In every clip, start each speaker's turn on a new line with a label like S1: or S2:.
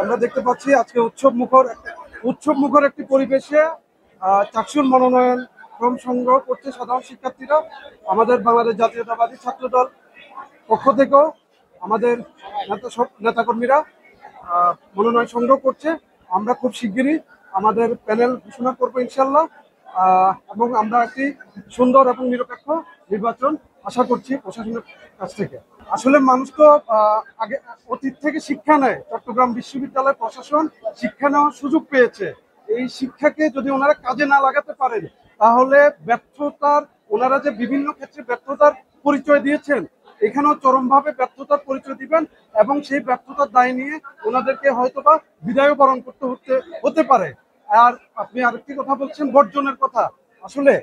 S1: আমরা দেখতে পাচ্ছি আজকে উৎসব মুখর একটি পরিবেশে চাকসুর মনোনয়ন ফর্ম সংগ্রহ করছে সাধারণ শিক্ষার্থীরা। আমাদের বাংলাদেশ জাতীয়তাবাদী ছাত্র দল পক্ষ থেকেও আমাদের নেতাকর্মীরা মনোনয়ন সংগ্রহ করছে। আমরা খুব শিগগিরই আমাদের প্যানেল ঘোষণা করবো ইনশাল্লাহ, এবং আমরা একটি সুন্দর এবং নিরপেক্ষ নির্বাচন আশা করছি প্রশাসনের কাছ থেকে। আসলে মানুষ তো আগে অতীত থেকে শিক্ষা নেয়। চট্টগ্রাম বিশ্ববিদ্যালয় প্রশাসন শিক্ষা নেওয়ার সুযোগ পেয়েছে। এই শিক্ষাকে যদি ওনারা কাজে না লাগাতে পারেন তাহলে ওনারা যে বিভিন্ন ক্ষেত্রে ব্যর্থতার পরিচয় দিয়েছেন, এখানেও চরমভাবে ব্যর্থতার পরিচয় দিবেন এবং সেই ব্যর্থতার দায় নিয়ে ওনাদেরকে হয়তোবা বিদায় বরণ করতে হতে পারে। আর আপনি আরেকটি কথা বলছেন বর্জনের কথা। আসলে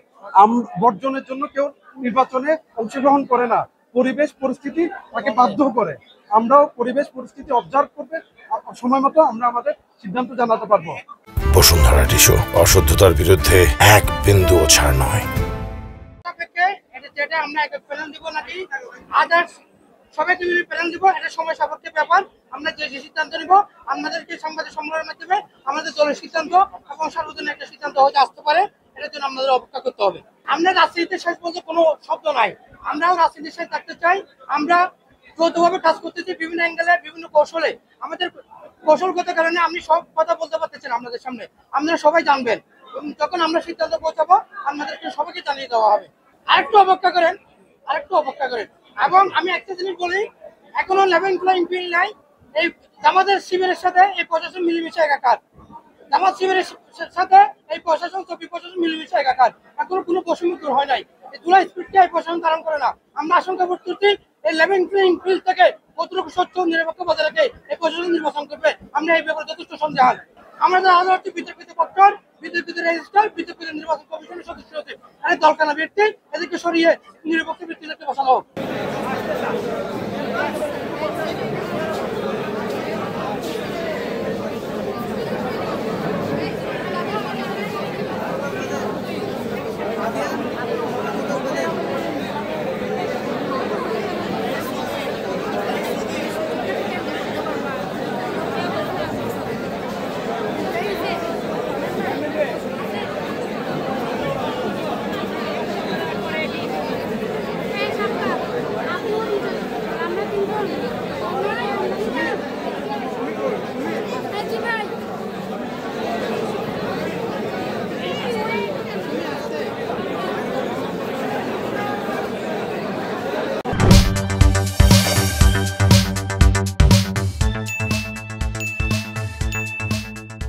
S1: বর্জনের জন্য কেউ নির্বাচনে অংশগ্রহণ করে না, পরিবেশ পরিস্থিতি তাকে বাধ্য করে। আমরাও পরিবেশ পরিস্থিতি অবজার্ভ করবে সময় মতো আমরা আমাদের সিদ্ধান্ত জানাতে পারবো।
S2: বসুন্ধরা টিস্যু, অশুদ্ধতার বিরুদ্ধে এক বিন্দুও ছাড় নয়।
S3: সবাইকে মিলে প্ল্যান দিব, এটা সময় সাপেক্ষ ব্যাপার। আমরা যে সিদ্ধান্ত নিব আমাদেরকে সংবাদ সম্মেলনের মাধ্যমে আমাদের দলের সিদ্ধান্ত এবং সার্বজনীন একটা সিদ্ধান্ত হয়তো আসতে পারে, এটার জন্য আমাদের অপেক্ষা করতে হবে। আমরা রাজনীতির শেষ বলতে কোনো শব্দ নাই, আমরাও রাজনীতির সাথে থাকতে চাই। আমরা যৌথভাবে কাজ করতেছি বিভিন্ন অ্যাঙ্গেলে, বিভিন্ন কৌশলে। আমাদের কৌশলগত কারণে আমি সব কথা বলতে পারতেছি না আপনাদের সামনে, আপনারা সবাই জানবেন। যখন আমরা সিদ্ধান্ত পৌঁছাবো আমাদেরকে সবাইকে জানিয়ে দেওয়া হবে। আরেকটু অপেক্ষা করেন। এবং আমি একটা জিনিস বলি, এখনো লেভেল প্লেইং ফিল্ড নাই। এই জামাতের শিবিরের সাথে এই প্রশাসন মিলেমিশে একাকার। জামাত শিবিরের সাথে এই প্রশাসন প্রশাসন মিলেমিশে একাকার। এখনো কোনো বৈষম্য দূর হয় নাই। এই দুলা স্পিডকে এই প্রশাসন ধারণ করে না। আমরা আশঙ্কা করতেছি এই লেভেল প্লেইং ফিল্ড থেকে কতটুকু স্বচ্ছ নিরপেক্ষ বজায় রেখে এই প্রশাসন নির্বাচন করবে, আমরা এই ব্যাপারে যথেষ্ট সন্দেহান। আমাদের আরো হচ্ছে বিতর্কিত পত্র, বিতর্কিত রেজিস্টার, বিতর্কিত নির্বাচন কমিশনের সদস্য হতে আরে দলকানা ব্যক্তি এদেরকে সরিয়ে নিরপেক্ষ ব্যক্তিদেরকে বসানো হোক।